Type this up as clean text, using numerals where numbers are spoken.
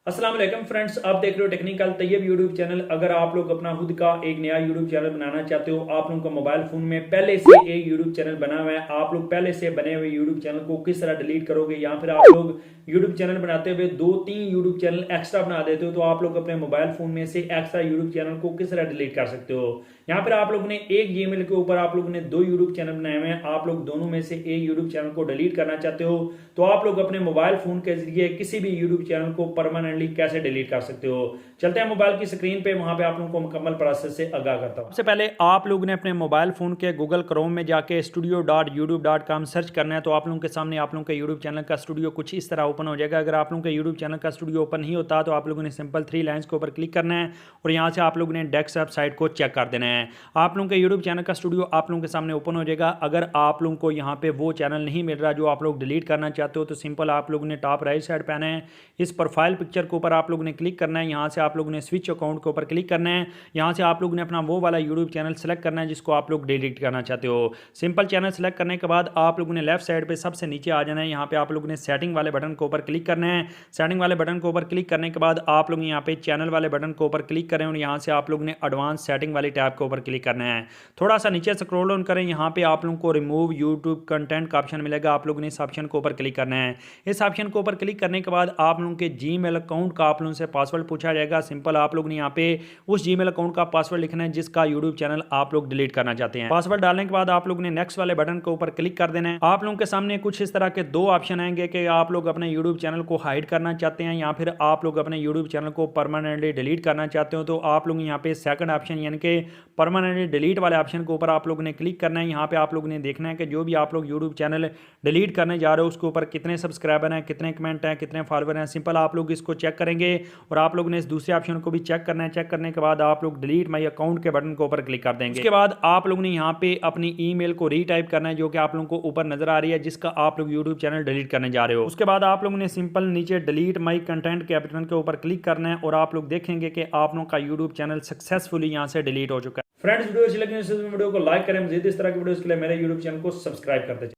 अस्सलाम वालेकुम फ्रेंड्स, आप देख रहे हो टेक्निकल तैयब यूट्यूब चैनल। अगर आप लोग अपना खुद का एक नया यूट्यूब चैनल बनाना चाहते हो, आप लोगों का मोबाइल फोन में पहले से एक यूट्यूब चैनल बना हुआ है, आप लोग पहले से बने हुए यूट्यूब चैनल को किस तरह डिलीट करोगे, या फिर आप लोग यूट्यूब चैनल बनाते हुए 2-3 यूट्यूब चैनल एक्स्ट्रा बना देते हो, तो आप लोग अपने मोबाइल फोन में से एक्स्ट्रा यूट्यूब चैनल को किस तरह डिलीट कर सकते हो। यहाँ पर आप लोग ने एक जीमेल के ऊपर आप लोगों ने 2 यूट्यूब चैनल बनाए हुए हैं, आप लोग दोनों में से एक यूट्यूब चैनल को डिलीट करना चाहते हो, तो आप लोग अपने मोबाइल फोन के जरिए किसी भी यूट्यूब चैनल को परमानेंटली कैसे डिलीट कर सकते हो। चलते हैं मोबाइल की स्क्रीन पे, वहां पे आप लोगों को मुकम्मल प्रोसेस से आगाह करता हूं। सबसे पहले आप लोग ने अपने मोबाइल फोन के गूगल क्रोम में जाके studio.youtube.com सर्च करना है, तो आप लोगों के सामने आप लोगों के यूट्यूब चैनल का स्टूडियो कुछ इस तरह ओपन हो जाएगा। अगर आप लोगों के यूट्यूब चैनल का स्टूडियो ओपन नहीं होता तो आप लोगों ने सिंपल 3 लाइंस के ऊपर क्लिक करना है और यहाँ से आप लोगों ने डेस्कटॉप साइट को चेक कर देना है। आप लोगों के यूट्यूब चैनल का स्टूडियो आप लोगों के सामने ओपन हो जाएगा। अगर आप लोगों को यहाँ पे वो चैनल नहीं मिल रहा जो आप लोग डिलीट करना चाहते हो, तो सिंपल आप लोगों ने टॉप राइट साइड पे आना है, इस प्रोफाइल पिक्चर के ऊपर आप लोगों ने क्लिक करना है। यहाँ से आप लोगों ने स्विच अकाउंट के ऊपर क्लिक करना है। यहाँ से आप लोगों ने अपना वो वाला यूट्यूब चैनल सेलेक्ट करना है जिसको आप लोग डिलीट करना चाहते हो। सिंपल चैनल सेलेक्ट करने के बाद आप लोगों ने लेफ्ट साइड पे सबसे नीचे आ जाना है। यहाँ पे आप लोगों ने सेटिंग वाले बटन के ऊपर क्लिक करना है। सेटिंग वाले बटन के ऊपर क्लिक करने के बाद आप लोग यहाँ पे चैनल वाले बटन के ऊपर क्लिक करें और यहाँ से आप लोग ने एडवांस सेटिंग वाली टैब के ऊपर क्लिक करना है। थोड़ा सा नीचे स्क्रॉल डाउन करें, यहाँ पे आप लोगों को रिमूव यूट्यूब कंटेंट का ऑप्शन मिलेगा, आप लोगों ने इस ऑप्शन के ऊपर क्लिक करना है। इस ऑप्शन के ऊपर क्लिक करने के बाद आप लोगों के जीमेल अकाउंट का आप लोगों से पासवर्ड पूछा जाएगा। सिंपल आप लोग ने यहाँ पे उस जीमेल अकाउंट का पासवर्ड लिखना है जिसका यूट्यूब चैनल आप लोग डिलीट करना चाहते हैं। पासवर्ड डालने के बाद आप लोग ने नेक्स्ट वाले बटन के ऊपर क्लिक कर देना है। आप लोगों के सामने कुछ इस तरह के 2 ऑप्शन आएंगे कि आप लोग अपने यूट्यूब चैनल को हाइड करना चाहते हैं या फिर आप लोग अपने यूट्यूब चैनल को परमानेंटली डिलीट करना चाहते हो। तो आप लोग यहाँ पे सेकंड ऑप्शन यानी कि परमानेंटली डिलीट वाले ऑप्शन के ऊपर आप लोग ने क्लिक करना है। यहाँ पे आप लोग ने देखना है कि जो भी आप लोग यूट्यूब चैनल डिलीट करने जा रहे हो उसके ऊपर कितने सब्सक्राइबर हैं, कितने कमेंट हैं, कितने फॉलोअर हैं। सिंपल आप लोग इसको चेक करेंगे और आप लोग ने इस दूसरे ऑप्शन को भी चेक करना है। चेक करने के बाद आप लोग डिलीट माई अकाउंट के बटन के ऊपर क्लिक कर देंगे। उसके बाद आप लोग ने यहाँ पे अपनी ईमेल को रीटाइप करना है जो कि आप लोगों को ऊपर नजर आ रही है, जिसका आप लोग यूट्यूब चैनल डिलीट करने जा रहे हो। उसके बाद आप लोगों ने सिंपल नीचे डिलीट माई कंटेंट के बटन के ऊपर क्लिक करना है और आप लोग देखेंगे कि आप लोगों का यूट्यूब चैनल सक्सेसफुली यहाँ से डिलीट हो चुका है। फ्रेंड्स, वीडियो अच्छी लगी तो वीडियो को लाइक करें, मजीद इस तरह की वीडियोस के लिए मेरे यूट्यूब चैनल को सब्सक्राइब कर दीजिए।